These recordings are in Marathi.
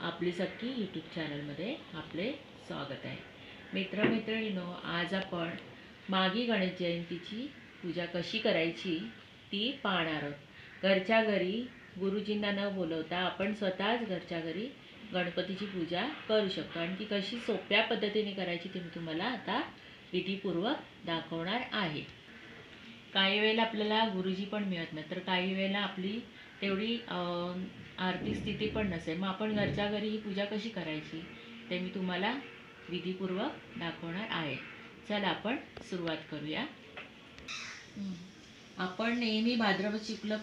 आपली सख्खी यूट्यूब चॅनलमध्ये आपले स्वागत आहे. मित्रमैत्रिणींनो, आज आपण मागी गणेश जयंतीची पूजा कशी करायची ती पाहणार आहोत. घरच्या घरी गुरुजींना न बोलवता आपण स्वतःच घरच्या घरी गणपतीची पूजा करू शकतो आणि ती कशी सोप्या पद्धतीने करायची ते मी तुम्हाला आता विधीपूर्वक दाखवणार आहे. काही वेळेला आपल्याला गुरुजी पण मिळत नाही, तर काही वेळेला आपली तेवढी आर्थिक स्थिती पण नसेल, मग आपण घरच्या घरी ही पूजा कशी करायची ते मी तुम्हाला विधीपूर्वक दाखवणार आहे. चला आपण सुरुवात करूया. आपण नेहमी भाद्रपद शुक्ल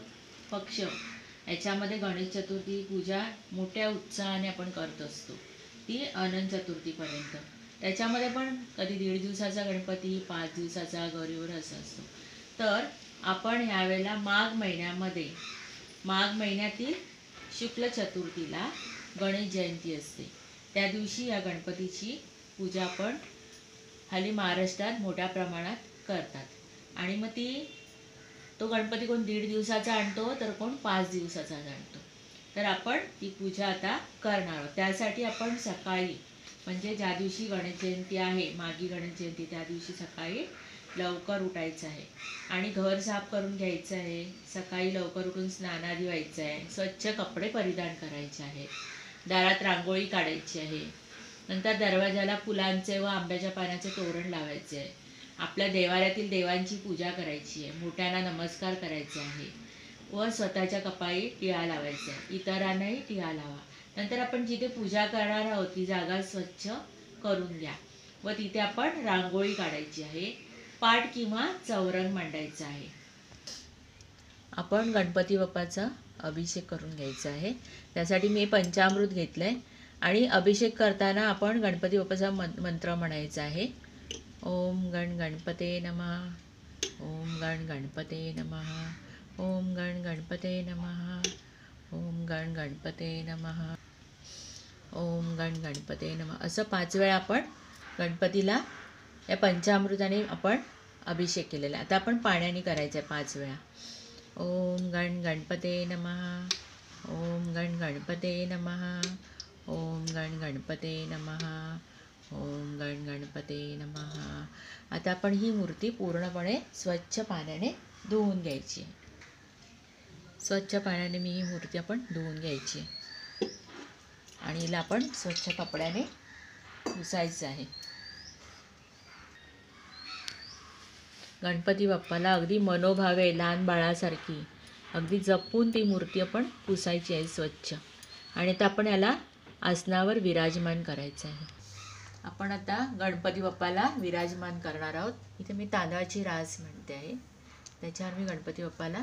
पक्ष याच्यामध्ये गणेश चतुर्थी पूजा मोठ्या उत्साहाने आपण करत असतो, ती अनंत चतुर्थीपर्यंत. त्याच्यामध्ये पण कधी 1.5 दिवसाचा गणपती, 5 दिवसाचा, गौरीवर असं असतो. तर आपण ह्यावेळेला माघ महिन्यातील शुक्ल चतुर्थीला गणेश जयंती असते. त्या दिवशी या गणपतीची पूजा आपण हल्ली महाराष्ट्रात मोठ्या प्रमाणात करतात. आणि मग तो गणपती कोण 1.5 दिवसाचा आणतो, तर कोण 5 दिवसाचा आणतो. तर आपण ती पूजा आता करणार आहोत. त्यासाठी आपण सकाळी, म्हणजे ज्या दिवशी गणेश जयंती आहे, मागी गणेश जयंती, त्या दिवशी सकाळी लवकर उठायचं आहे आणि घर साफ करून घ्यायचं आहे. सकाळी लवकर उठून स्नानादी व्हायचं आहे, स्वच्छ कपडे परिधान करायचे आहे, दारात रांगोळी काढायची आहे, नंतर दरवाजाला फुलांचे व आंब्याच्या पानाचे तोरण लावायचे आहे, आपल्या देवालयातील देवांची पूजा करायची आहे, मोठ्यांना नमस्कार करायचे आहे व स्वतःच्या कपाळी टिळा लावायचा आहे, इतरांनाही टिळा लावा. नंतर आपण जिथे पूजा करणार आहोत ती जागा स्वच्छ करून घ्या व तिथे आपण रांगोळी काढायची आहे, पाट किंवा चौरंग मांडायचा आहे. आपण गणपती बाप्पाचा अभिषेक करून घ्यायचा आहे. त्यासाठी मी पंचामृत घेतलं आहे आणि अभिषेक करताना आपण गणपती बाप्पाचा मंत्र म्हणायचा आहे. ओम गण गणपते नमः, ओम गण गणपते नमः, ओम गण गणपते नमः, ओम गण गणपते नमः, ओम गण गणपते नमः, असं 5 वेळा आपण गणपतीला या पंचामृताने आपण अभिषेक केलेला आहे. आता आपण पाण्याने करायचं आहे 5 वेळा. ओम गण गणपते नमः, ओम गण गणपते नमः, ओम गण गणपते नमः, ओम गण गणपते नमः. आता आपण ही मूर्ती पूर्णपणे स्वच्छ पाण्याने धुवून घ्यायची. स्वच्छ पाण्याने ही मूर्ती आपण धुवून घ्यायची आणि हिला आपण स्वच्छ कपड्याने पुसायचं आहे. गणपती बाप्पाला अगदी मनोभावे लहान बाळासारखी अगदी जपून ती मूर्ती आपण पुसायची आहे स्वच्छ. आणि आता आपण याला आसनावर विराजमान करायचं आहे. आपण आता गणपती बाप्पाला विराजमान करणार आहोत. इथे मी तांदळाची रास म्हणते आहे, त्याच्यावर मी गणपती बाप्पाला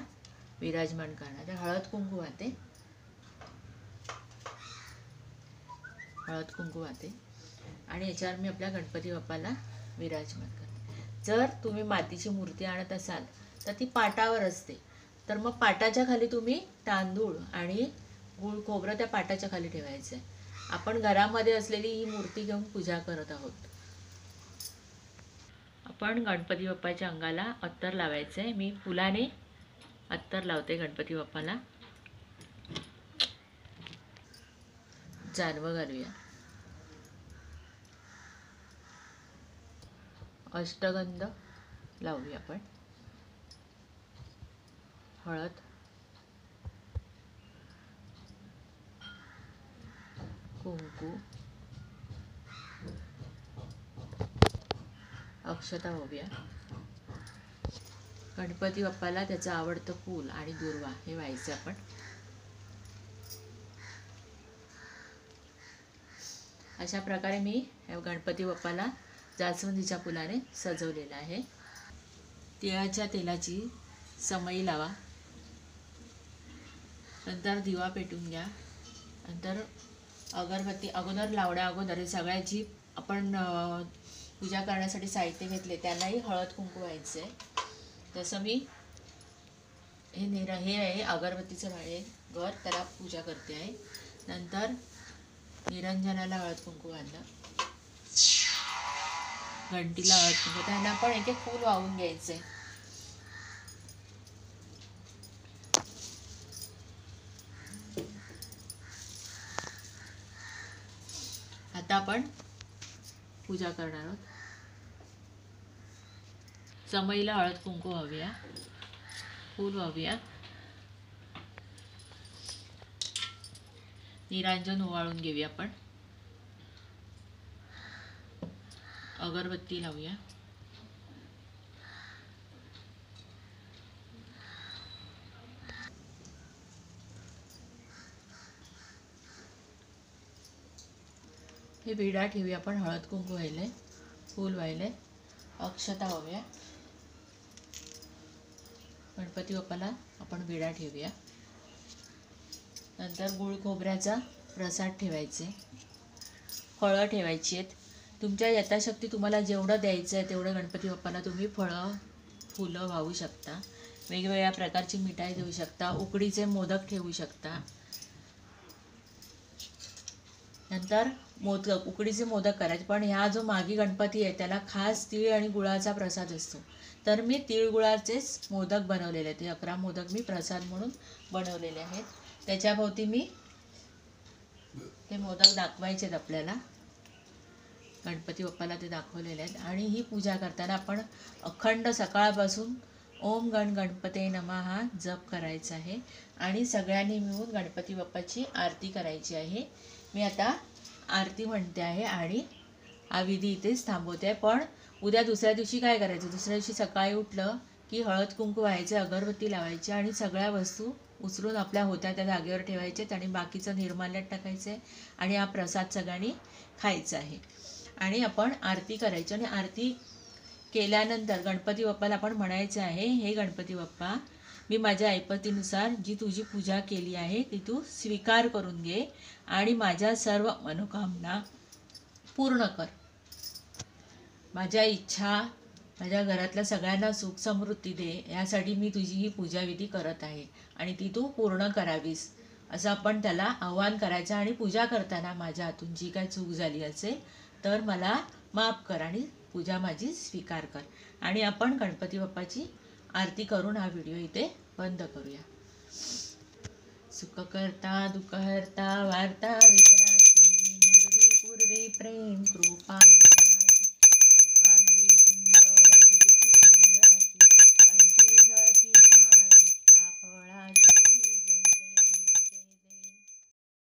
विराजमान करणार आहे. हळद कुंकू वाहते आणि याच्यावर मी आपल्या गणपती बाप्पाला विराजमान करते. जर तुम्ही मातीची मूर्ती आणत असाल तर ती पाटावर असते, तर मग पाटाच्या खाली तुम्ही तांदूळ आणि गूळ खोबरं त्या पाटाच्या खाली ठेवायचं आहे. आपण घरामध्ये असलेली ही मूर्ती घेऊन पूजा करत आहोत. आपण गणपती बाप्पाच्या अंगाला अत्तर लावायचं आहे. मी फुलाने अत्तर लावते गणपती बाप्पाला. जानवं घालूया. अष्टगंध लावूया आपण. हळद, कुंकू, अक्षता वाहूया. गणपती बाप्पाला त्याचं आवडतं फूल आणि दुर्वा हे व्हायचं आपण. अशा प्रकारे मी गणपती बाप्पाला जास्वंदीच्या फुलाने सजवलेलं आहे. तिळाच्या तेलाची समई लावा. नंतर दिवा पेटून घ्या. नंतर अगरबत्ती अगोदर लावण्या अगोदर सगळ्याची आपण पूजा करण्यासाठी साहित्य घेतले त्यांनाही हळद कुंकू व्हायचं आहे. तसं मी हे आहे अगरबत्तीचं घर, त्याला पूजा करते आहे. नंतर निरंजनाला हळद कुंकू घालणं, घंटीला हळद कुंकू, त्यांना पण एक एक फूल वाहून घ्यायचं आहे. आता आपण पूजा करणार आहोत. समईला हळद कुंकू वाहूया, फूल वाहूया, निरांजन ओवाळून घेऊया. आपण अगरबत्ती लावूया. हे विडा ठेवूया. आपण हळद कुंकू व्हायले, फूल व्हायले, अक्षता वाहूया. गणपती बाप्पाला आपण विडा ठेवूया. नंतर गुळ खोबऱ्याचा प्रसाद ठेवायचे, फळं ठेवायची आहेत. तुमच्या यथाशक्ती तुम्हाला जेवढं द्यायचं आहे तेवढं गणपती बाप्पाला तुम्ही फळं फुलं वाहू शकता. वेगवेगळ्या प्रकारची मिठाई देऊ शकता, उकडीचे मोदक ठेवू शकता. नंतर मोदक, उकडीचे मोदक करायचे. पण ह्या जो मागी गणपती आहे त्याला खास तीळ आणि गुळाचा प्रसाद असतो. तर मी तीळ गुळाचेच मोदक बनवलेले आहेत. 11 मोदक मी प्रसाद म्हणून बनवलेले आहेत. त्याच्याभोवती मी ते मोदक दाखवायचे आहेत आपल्याला. गणपती बाप्पाला ते दाखवलेले आहेत. आणि ही पूजा करताना आपण अखंड सकाळपासून ओम गण गणपते नमः हा जप करायचा आहे. आणि सगळ्यांनी मिळून गणपती बाप्पाची आरती करायची आहे. मी आता आरती म्हणते आहे आणि हा विधी इथेच थांबवते आहे. पण उद्या दुसऱ्या दिवशी काय करायचं, दुसऱ्या दिवशी सकाळी उठलं की हळद कुंकू व्हायचे, अगरबत्ती लावायची आणि सगळ्या वस्तू उचलून आपल्या होत्या त्या जागेवर ठेवायचे आणि बाकीचं निर्माल्यात टाकायचं आहे. आणि हा प्रसाद सगळ्यांनी खायचा आहे. आणि आपण आरती करायची. आणि आरती केल्यानंतर गणपती बाप्पाला आपण म्हणायचं आहे, हे गणपती बाप्पा, मी माझ्या ऐपतीनुसार जी तुझी पूजा केली आहे ती तू स्वीकार करून घे आणि माझ्या सर्व मनोकामना पूर्ण कर. माझ्या इच्छा, माझ्या घरातल्या सगळ्यांना सुख समृद्धी दे, यासाठी मी तुझी ही पूजाविधी करत आहे आणि ती तू पूर्ण करावीस, असं आपण त्याला आवाहन करायचं. आणि पूजा करताना माझ्या हातून जी काय चूक झाली असेल तर मला माफ कर आणि पूजा माझी स्वीकार कर. आणि आपण गणपती बाप्पाची आरती करून हा व्हिडिओ इथे बंद करूया. सुख करता दुःख हरता वार्ता विघ्नाची, पूर्वी प्रेम कृपा